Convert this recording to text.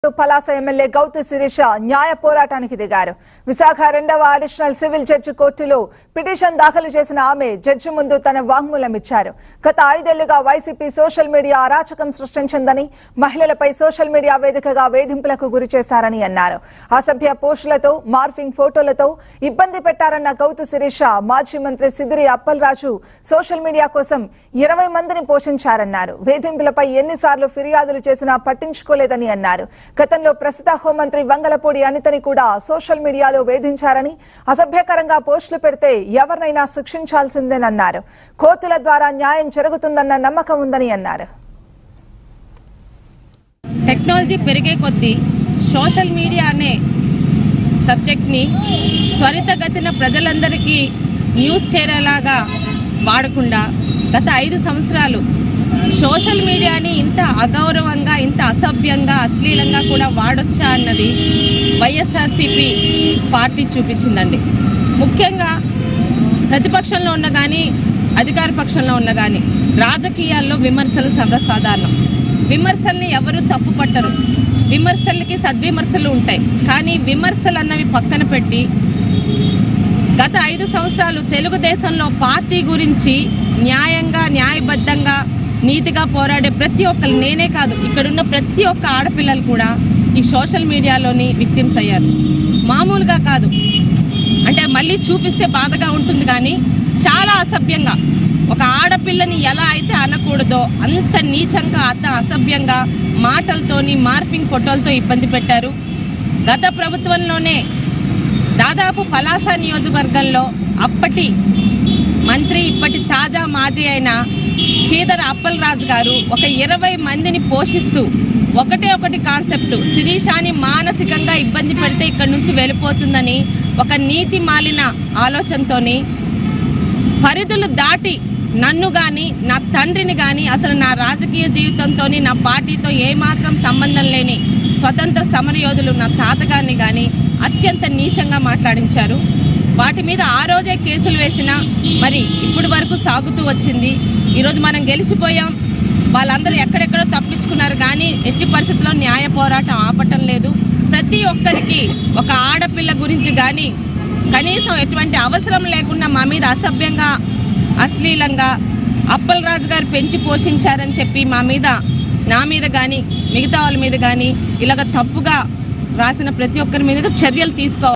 Palasa MLA Gouthu Sirisha న్యాయ పోరాటానికి దిగారు. విశాఖ 2వ అడిషనల్ సివిల్ జడ్జి కోర్టులో పిటిషన్ దాఖలు చేసిన ఆమె జడ్జి ముందు తన వాంగ్మూలం ఇచ్చారు. గత 5 ఏళ్లుగా వైసీపీ సోషల్ మీడియా అరాచకం సృష్టించిందని, మహిళలపై సోషల్ మీడియా వేదికగా వేధింపులకు గురి చేశారని అన్నారు. అసభ్య పోస్టులతో, మార్ఫింగ్ ఫోటోలతో ఇబ్బంది పెట్టారన్న గౌతు శిరీష మాజీ మంత్రి సిదిరి అప్పలరాజు సోషల్ మీడియా కోసం 20 మందిని పోషించారన్నారు. వేధింపులపై ఎన్నిసార్లు ఫిర్యాదులు చేసినా పట్టించుకోలేదని అన్నారు. గతంలో ప్రస్తుత హోంమంత్రి వంగలపూడి అనితని కూడా సోషల్ మీడియాలో వేధించారని, అసభ్యకరంగా పోస్టులు పెడితే ఎవరినైనా శిక్షించాల్సిందేనన్నారు. కోర్టుల ద్వారా న్యాయం జరుగుతుందన్న నమ్మకం ఉందని అన్నారు. టెక్నాలజీ పెరిగే కొద్దీ సోషల్ మీడియా అనే సబ్జెక్ట్ని త్వరితగతిన ప్రజలందరికీ న్యూస్ చేరేలాగా వాడకుండా గత 5 సంవత్సరాలు సోషల్ మీడియాని ఇంత అగౌరవంగా, ఇంత అసభ్యంగా, అశ్లీలంగా కూడా వాడొచ్చా అన్నది వైఎస్ఆర్సీపీ పార్టీ చూపించిందండి. ముఖ్యంగా ప్రతిపక్షంలో ఉన్న కానీ, అధికార పక్షంలో ఉన్న కానీ రాజకీయాల్లో విమర్శలు సర్వసాధారణం. విమర్శల్ని ఎవరు తప్పు పట్టరు. విమర్శలకి సద్విమర్శలు ఉంటాయి. కానీ విమర్శలు అన్నవి పక్కన పెట్టి గత 5 సంవత్సరాలు తెలుగుదేశంలో పార్టీ గురించి న్యాయంగా, న్యాయబద్ధంగా, నీతిగా పోరాడే ప్రతి ఒక్కరు, నేనే కాదు ఇక్కడున్న ప్రతి ఒక్క ఆడపిల్లలు కూడా ఈ సోషల్ మీడియాలోని విక్టిమ్స్ అయ్యారు. మామూలుగా కాదు, అంటే మళ్ళీ చూపిస్తే బాధగా ఉంటుంది కానీ చాలా అసభ్యంగా, ఒక ఆడపిల్లని ఎలా అయితే అనకూడదో అంత నీచంగా, అంత అసభ్యంగా మాటలతోని, మార్ఫింగ్ ఫోటోలతో ఇబ్బంది పెట్టారు. గత ప్రభుత్వంలోనే దాదాపు పలాస నియోజకవర్గంలో అప్పటి మంత్రి, ఇప్పటి తాజా మాజీ అయిన చీదర అప్పలరాజు గారు ఒక 20 మందిని పోషిస్తూ ఒకటి కాన్సెప్ట్, శిరీషాని మానసికంగా ఇబ్బంది పెడితే ఇక్కడి నుంచి వెళ్ళిపోతుందని ఒక నీతి మాలిన ఆలోచనతోని పరిధులు దాటి నన్ను కానీ, నా తండ్రిని కానీ, అసలు నా రాజకీయ జీవితంతో, నా పార్టీతో ఏమాత్రం సంబంధం లేని స్వతంత్ర సమరయోధులు నా తాతగారిని కానీ అత్యంత నీచంగా మాట్లాడించారు. వాటి మీద ఆ రోజే కేసులు వేసినా మరి ఇప్పటి వరకు సాగుతూ వచ్చింది. ఈరోజు మనం గెలిచిపోయాం. వాళ్ళందరూ ఎక్కడెక్కడో తప్పించుకున్నారు కానీ ఎట్టి పరిస్థితుల్లో న్యాయ పోరాటం ఆపటం లేదు. ప్రతి ఒక్కరికి ఒక ఆడపిల్ల గురించి కానీ కనీసం ఎటువంటి అవసరం లేకుండా మా మీద అసభ్యంగా, అశ్లీలంగా అప్పలరాజు గారు పెంచి పోషించారని చెప్పి మా మీద, నా మీద కానీ మిగతా వాళ్ళ మీద కానీ ఇలాగ తప్పుగా రాసిన ప్రతి ఒక్కరి మీద చర్యలు తీసుకోవాలి.